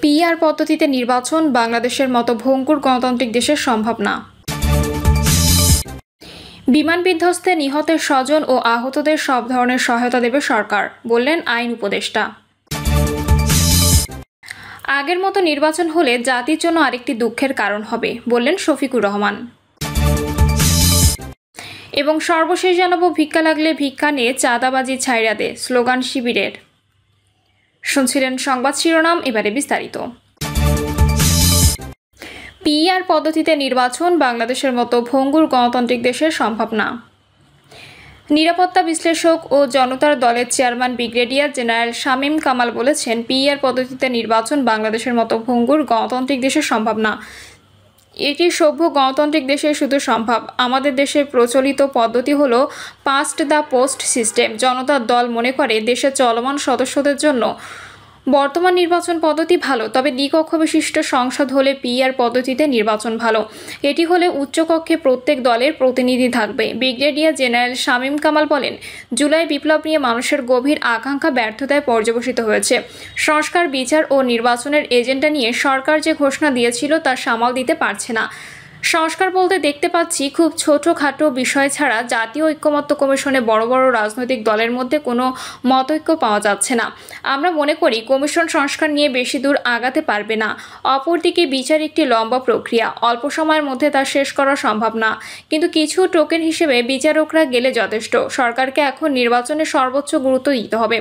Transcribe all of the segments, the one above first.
PR পদ্ধতিতে নির্বাচন বাংলাদেশের মতো ভঙ্গুর গণতান্ত্রিক দেশের সম্ভব না। বিমান বিধ্বস্তে নিহতের স্বজন ও আহতদের সব ধরনের সহায়তা দেবে সরকার, বললেন আইন উপদেষ্টা। আগের মতো নির্বাচন হলে জাতির জন্য আরেকটি দুঃখের কারণ হবে, বললেন শফিকুর রহমান। এবং সর্বশেষ জানাবো, ভিক্ষা লাগলে ভিক্ষা নিয়ে চাঁদাবাজি ছাইড়া দে স্লোগান শিবিরের। শুনছিলেন সংবাদ শিরোনাম, এবারে বিস্তারিত। পিআর পদ্ধতিতে নির্বাচন বাংলাদেশের মতো ভঙ্গুর গণতান্ত্রিক দেশের সম্ভব না। নিরাপত্তা বিশ্লেষক ও জনতার দলের chairman brigadier general Shamim Kamal বলেছেন, পিআর পদ্ধতিতে নির্বাচন বাংলাদেশের মতো ভঙ্গুর গণতান্ত্রিক দেশের সম্ভব না। এটি সভ্য গণতান্ত্রিক দেশে শুধু সম্ভব। আমাদের দেশের প্রচলিত পদ্ধতি হলো পাস্ট দ্য পোস্ট সিস্টেম। জনতার দল মনে করে দেশের চলমান সদস্যদের জন্য বর্তমান নির্বাচন পদ্ধতি ভালো, তবে দ্বিকক্ষ বিশিষ্ট সংসদ হলে পিআর পদ্ধতিতে নির্বাচন ভালো। এটি হলে উচ্চকক্ষে প্রত্যেক দলের প্রতিনিধি থাকবে। ব্রিগেডিয়ার জেনারেল শামীম কামাল বলেন, জুলাই বিপ্লব নিয়ে মানুষের গভীর আকাঙ্ক্ষা ব্যর্থতায় পর্যবসিত হয়েছে। সংস্কার, বিচার ও নির্বাচনের এজেন্ডা নিয়ে সরকার যে ঘোষণা দিয়েছিল তা সামাল দিতে পারছে না। সংস্কার বলতে দেখতে পাচ্ছি খুব ছোটোখাটো বিষয় ছাড়া জাতীয় ঐক্যমত্য কমিশনে বড় বড় রাজনৈতিক দলের মধ্যে কোনো মতৈক্য পাওয়া যাচ্ছে না। আমরা মনে করি কমিশন সংস্কার নিয়ে বেশি দূর আগাতে পারবে না। অপরদিকে বিচার একটি লম্বা প্রক্রিয়া, অল্প সময়ের মধ্যে তা শেষ করা সম্ভব না। কিন্তু কিছু টোকেন হিসেবে বিচারকরা গেলে যথেষ্ট। সরকারকে এখন নির্বাচনে সর্বোচ্চ গুরুত্ব দিতে হবে।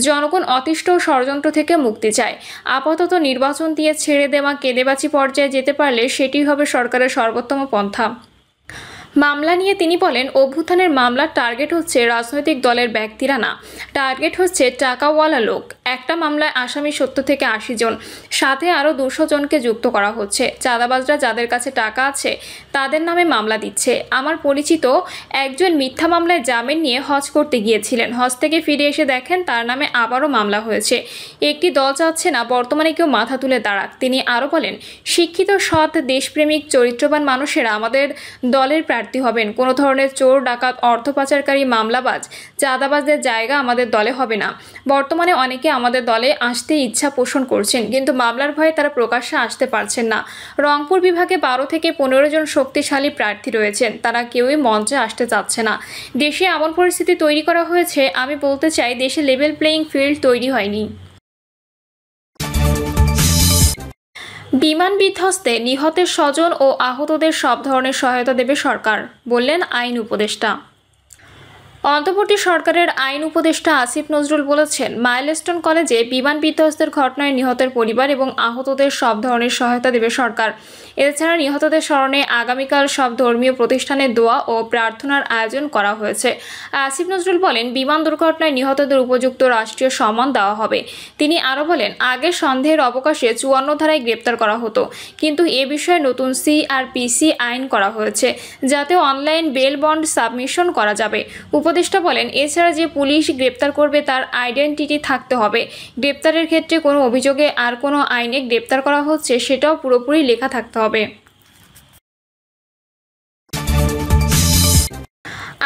জনগণ অতিষ্ঠ ষড়যন্ত্র থেকে মুক্তি চায়। আপাতত নির্বাচন দিয়ে ছেড়ে দেওয়া কেলেবাচি পর্যায়ে যেতে পারলে সেটি হবে সরকারের সর্বোত্তম পন্থা। মামলা নিয়ে তিনি বলেন, অভ্যুত্থানের মামলার টার্গেট হচ্ছে রাজনৈতিক দলের ব্যক্তিরা না, টার্গেট হচ্ছে টাকাওয়ালা লোক। একটা মামলায় আসামি 70 থেকে 80 জন, সাথে আরও 200 জনকে যুক্ত করা হচ্ছে। চাঁদাবাজরা যাদের কাছে টাকা আছে তাদের নামে মামলা দিচ্ছে। আমার পরিচিত একজন মিথ্যা মামলায় জামিন নিয়ে হজ করতে গিয়েছিলেন। হজ থেকে ফিরে এসে দেখেন তার নামে আবারও মামলা হয়েছে। একটি দল চাচ্ছে না বর্তমানে কেউ মাথা তুলে দাঁড়াক। তিনি আরও বলেন, শিক্ষিত, সৎ, দেশপ্রেমিক, চরিত্রবান মানুষেরা আমাদের দলের প্রার্থী হবেন। কোনো ধরনের চোর, ডাকাত, অর্থ পাচারকারী, মামলাবাজ, চাঁদাবাজদের জায়গা আমাদের দলে হবে না। বর্তমানে অনেকে আমাদের দলে আসতে ইচ্ছা পোষণ করছেন, কিন্তু মামলার ভয়ে তারা প্রকাশ্যে আসতে পারছেন না। রংপুর বিভাগে 12 থেকে 15 জন শক্তিশালী প্রার্থী রয়েছেন, তারা কেউই মঞ্চে আসতে চাচ্ছে না। দেশে এমন পরিস্থিতি তৈরি করা হয়েছে, আমি বলতে চাই দেশে লেভেল প্লেয়িং ফিল্ড তৈরি হয়নি। বিমান বিধ্বস্তে নিহতের স্বজন ও আহতদের সব ধরনের সহায়তা দেবে সরকার, বললেন আইন উপদেষ্টা। অন্তর্বর্তী সরকারের আইন উপদেষ্টা আসিফ নজরুল বলেছেন, মাইলস্টোন কলেজে বিমান বিধ্বস্তের ঘটনায় নিহতের পরিবার এবং আহতদের সব ধরনের সহায়তা দেবে সরকার। এছাড়া নিহতদের স্মরণে আগামীকাল সব ধর্মীয় প্রতিষ্ঠানে দোয়া ও প্রার্থনার আয়োজন করা হয়েছে। আসিফ নজরুল বলেন, বিমান দুর্ঘটনায় নিহতদের উপযুক্ত রাষ্ট্রীয় সম্মান দেওয়া হবে। তিনি আরও বলেন, আগে সন্দেহের অবকাশে 54 ধারায় গ্রেপ্তার করা হতো, কিন্তু এ বিষয়ে নতুন সিআরপিসি আইন করা হয়েছে, যাতে অনলাইন বেল বন্ড সাবমিশন করা যাবে। উপদেষ্টা বলেন, এছাড়া যে পুলিশ গ্রেপ্তার করবে তার আইডেন্টিটি থাকতে হবে। গ্রেপ্তারের ক্ষেত্রে কোনো অভিযোগে আর কোনো আইনে গ্রেপ্তার করা হচ্ছে সেটাও পুরোপুরি লেখা থাকতে হবে।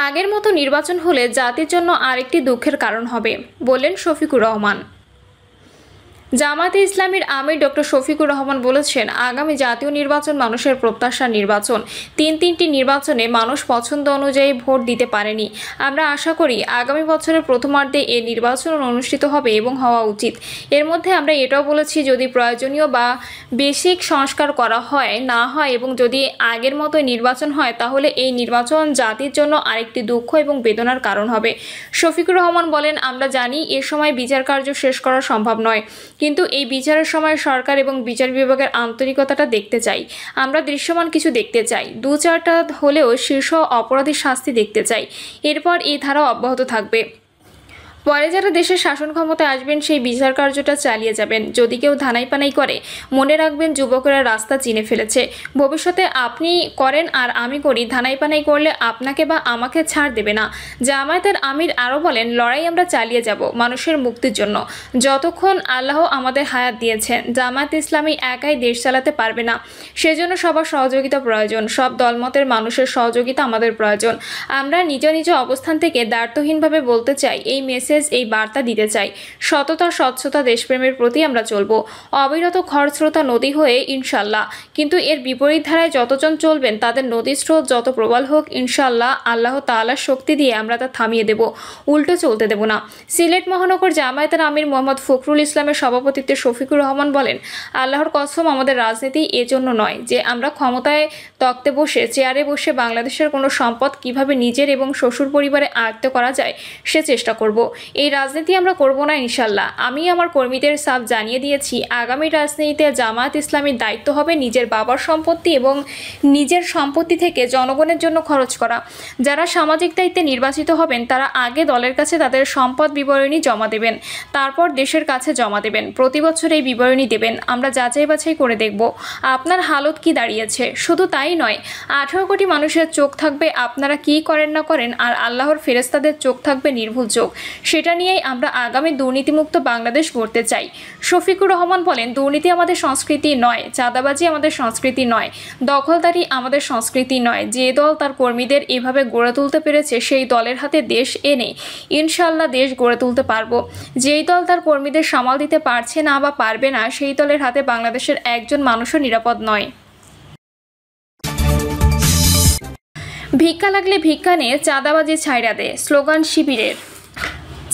আগের মতো নির্বাচন হলে জাতির জন্য আরেকটি দুঃখের কারণ হবে, বললেন শফিকুর রহমান। জামায়াতে ইসলামীর আমির ডক্টর শফিকুর রহমান বলেছেন, আগামী জাতীয় নির্বাচন মানুষের প্রত্যাশার নির্বাচন। তিনটি নির্বাচনে মানুষ পছন্দ অনুযায়ী ভোট দিতে পারেনি। আমরা আশা করি আগামী বছরের প্রথমার্ধে এ নির্বাচন অনুষ্ঠিত হবে এবং হওয়া উচিত। এর মধ্যে আমরা এটাও বলেছি, যদি প্রয়োজনীয় বা বেসিক সংস্কার করা হয় না হয় এবং যদি আগের মতো নির্বাচন হয়, তাহলে এই নির্বাচন জাতির জন্য আরেকটি দুঃখ এবং বেদনার কারণ হবে। শফিকুর রহমান বলেন, আমরা জানি এ সময় বিচার কার্য শেষ করা সম্ভব নয়, কিন্তু এই বিচারের সময় সরকার এবং বিচার বিভাগের আন্তরিকতাটা দেখতে চাই। আমরা দৃশ্যমান কিছু দেখতে চাই, 2-4টা হলেও শীর্ষ অপরাধীর শাস্তি দেখতে চাই। এরপর এই ধারা অব্যাহত থাকবে। পরে যারা দেশের শাসন ক্ষমতায় আসবেন সেই বিচার কার্যটা চালিয়ে যাবেন। যদি কেউ ধানাই পানাই করে, মনে রাখবেন যুবকেরা রাস্তা চিনে ফেলেছে। ভবিষ্যতে আপনি করেন আর আমি করি, ধানাই পানাই করলে আপনাকে বা আমাকে ছাড় দেবে না। জামায়াতের আমির আরও বলেন, লড়াই আমরা চালিয়ে যাব মানুষের মুক্তির জন্য, যতক্ষণ আল্লাহ আমাদের হায়াত দিয়েছেন। জামায়াত ইসলামী একাই দেশ চালাতে পারবে না, সেজন্য সবার সহযোগিতা প্রয়োজন। সব দলমতের মানুষের সহযোগিতা আমাদের প্রয়োজন। আমরা নিজ নিজ অবস্থান থেকে দ্বার্থহীনভাবে বলতে চাই, এই মেসেজ মেসেজ, এই বার্তা দিতে চাই। সততা, স্বচ্ছতা, দেশপ্রেমের প্রতি আমরা চলবো, অবিরত খরস্রোতা নদী হয়ে ইনশাল্লাহ। কিন্তু এর বিপরীত ধারায় যতজন চলবেন তাদের নদীর স্রোত যত প্রবল হোক, ইনশাল্লাহ আল্লাহ তাআলার শক্তি দিয়ে আমরা তা থামিয়ে দেব, উল্টো চলতে দেব না। সিলেট মহানগর জামায়াতের আমির মোহাম্মদ ফখরুল ইসলামের সভাপতিত্বে শফিকুর রহমান বলেন, আল্লাহর কসম, আমাদের রাজনীতি এজন্য নয় যে আমরা ক্ষমতায় তক্তে বসে চেয়ারে বসে বাংলাদেশের কোনো সম্পদ কিভাবে নিজের এবং শ্বশুর পরিবারে আয়ত্ত করা যায় সে চেষ্টা করব। এই রাজনীতি আমরা করব না ইনশাল্লাহ। আমি আমার কর্মীদের সাফ জানিয়ে দিয়েছি, আগামী রাজনীতিতে জামায়াত ইসলামীর দায়িত্ব হবে নিজের বাবার সম্পত্তি এবং নিজের সম্পত্তি থেকে জনগণের জন্য খরচ করা। যারা সামাজিক দায়িত্বে নির্বাচিত হবেন তারা আগে দলের কাছে তাদের সম্পদ বিবরণী জমা দেবেন, তারপর দেশের কাছে জমা দেবেন। প্রতি বছর এই বিবরণী দেবেন, আমরা যাচাই বাছাই করে দেখব আপনার হালত কি দাঁড়িয়েছে। শুধু তাই নয়, 18 কোটি মানুষের চোখ থাকবে আপনারা কি করেন না করেন, আর আল্লাহর ফেরেশতাদের চোখ থাকবে নির্ভুল চোখ। সেটা নিয়েই আমরা আগামী দুর্নীতিমুক্ত বাংলাদেশ গড়তে চাই। শফিকুর রহমান বলেন, দুর্নীতি আমাদের সংস্কৃতি নয়, চাঁদাবাজি আমাদের সংস্কৃতি নয়, দখলদারি আমাদের সংস্কৃতি নয়। যে দল তার কর্মীদের এভাবে গড়ে তুলতে পেরেছে সেই দলের হাতে দেশ এনে ইনশাল্লাহ দেশ গড়ে তুলতে পারবো। যেই দল তার কর্মীদের সামাল দিতে পারছে না বা পারবে না, সেই দলের হাতে বাংলাদেশের একজন মানুষও নিরাপদ নয়। ভিক্ষা লাগলে ভিক্ষা নে, চাঁদাবাজি ছাইড়া দে, স্লোগান শিবিরের।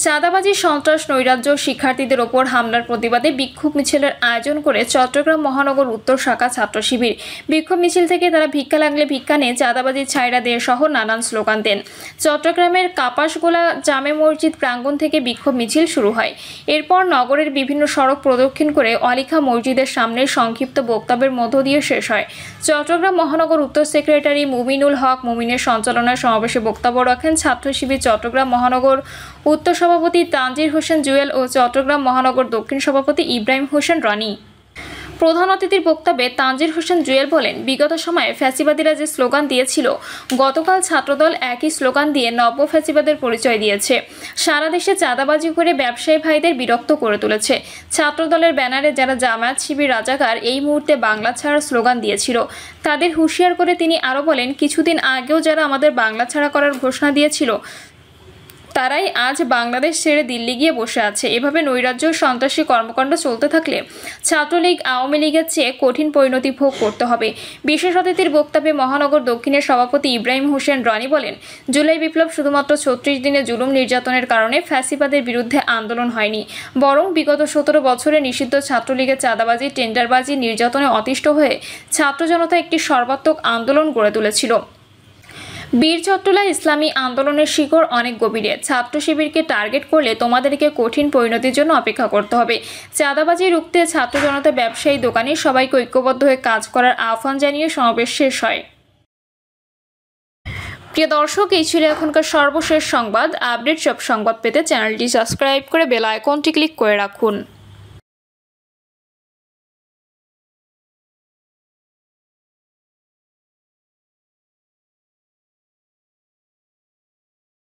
চাঁদাবাজি, সন্ত্রাস, নৈরাজ্য, শিক্ষার্থীদের ওপর হামলার প্রতিবাদে বিক্ষোভ মিছিলের আয়োজন করে চট্টগ্রাম মহানগর উত্তর শাখা ছাত্র শিবির। বিক্ষোভ মিছিল থেকে তারা ভিক্ষা লাগলে ভিক্ষা নে, চাঁদাবাজি ছাইড়া দে সহ নানান স্লোগান দেন। চট্টগ্রামের কাপাসগোলা জামে মসজিদ প্রাঙ্গণ থেকে বিক্ষোভ মিছিল শুরু হয়। এরপর নগরের বিভিন্ন সড়ক প্রদক্ষিণ করে অলিখা মসজিদের সামনে সংক্ষিপ্ত বক্তব্যের মধ্য দিয়ে শেষ হয়। চট্টগ্রাম মহানগর উত্তর সেক্রেটারি মুমিনুল হক মুমিনের সঞ্চালনায় সমাবেশে বক্তব্য রাখেন ছাত্র শিবির চট্টগ্রাম মহানগর উত্তর সভাপতি তানজির হোসেন জুয়েল ও চট্টগ্রাম মহানগর দক্ষিণ সভাপতি ইব্রাহিম হোসেন রনি। প্রধান অতিথির বক্তব্যে তানজির হোসেন জুয়েল বলেন, বিগত সময়ে ফ্যাসিবাদীরা যে স্লোগান দিয়েছিল, গতকাল ছাত্রদল একই স্লোগান দিয়ে নব্য ফ্যাসিবাদের পরিচয় দিয়েছে। সারা দেশে চাঁদাবাজি করে ব্যবসায়ী ভাইদের বিরক্ত করে তুলেছে। ছাত্রদলের ব্যানারে যারা জামায়াত শিবির রাজাকার এই মুহূর্তে বাংলা ছাড়ার স্লোগান দিয়েছিল তাদের হুঁশিয়ার করে তিনি আরও বলেন, কিছুদিন আগেও যারা আমাদের বাংলা ছাড়া করার ঘোষণা দিয়েছিল তারাই আজ বাংলাদেশ ছেড়ে দিল্লি গিয়ে বসে আছে। এভাবে নৈরাজ্য সন্ত্রাসী কর্মকাণ্ড চলতে থাকলে ছাত্রলীগ আওয়ামী লীগের চেয়ে কঠিন পরিণতি ভোগ করতে হবে। বিশেষ অতিথির বক্তব্যে মহানগর দক্ষিণের সভাপতি ইব্রাহিম হোসেন রনি বলেন, জুলাই বিপ্লব শুধুমাত্র 36 দিনে জুলুম নির্যাতনের কারণে ফ্যাসিবাদের বিরুদ্ধে আন্দোলন হয়নি, বরং বিগত 17 বছরে নিষিদ্ধ ছাত্রলীগের চাঁদাবাজি, টেন্ডারবাজি, নির্যাতনে অতিষ্ঠ হয়ে ছাত্র জনতা একটি সর্বাত্মক আন্দোলন গড়ে তুলেছিল। বীর চট্টলা ইসলামী আন্দোলনের শিকড় অনেক গভীরে। ছাত্র শিবিরকে টার্গেট করলে তোমাদেরকে কঠিন পরিণতির জন্য অপেক্ষা করতে হবে। চাঁদাবাজি রুখতে ছাত্র জনতা, ব্যবসায়ী, দোকানি সবাইকে ঐক্যবদ্ধ হয়ে কাজ করার আহ্বান জানিয়ে সমাবেশ শেষ হয়। প্রিয় দর্শক, এই ছিল এখনকার সর্বশেষ সংবাদ। আপডেট সব সংবাদ পেতে চ্যানেলটি সাবস্ক্রাইব করে বেল আইকনটি ক্লিক করে রাখুন।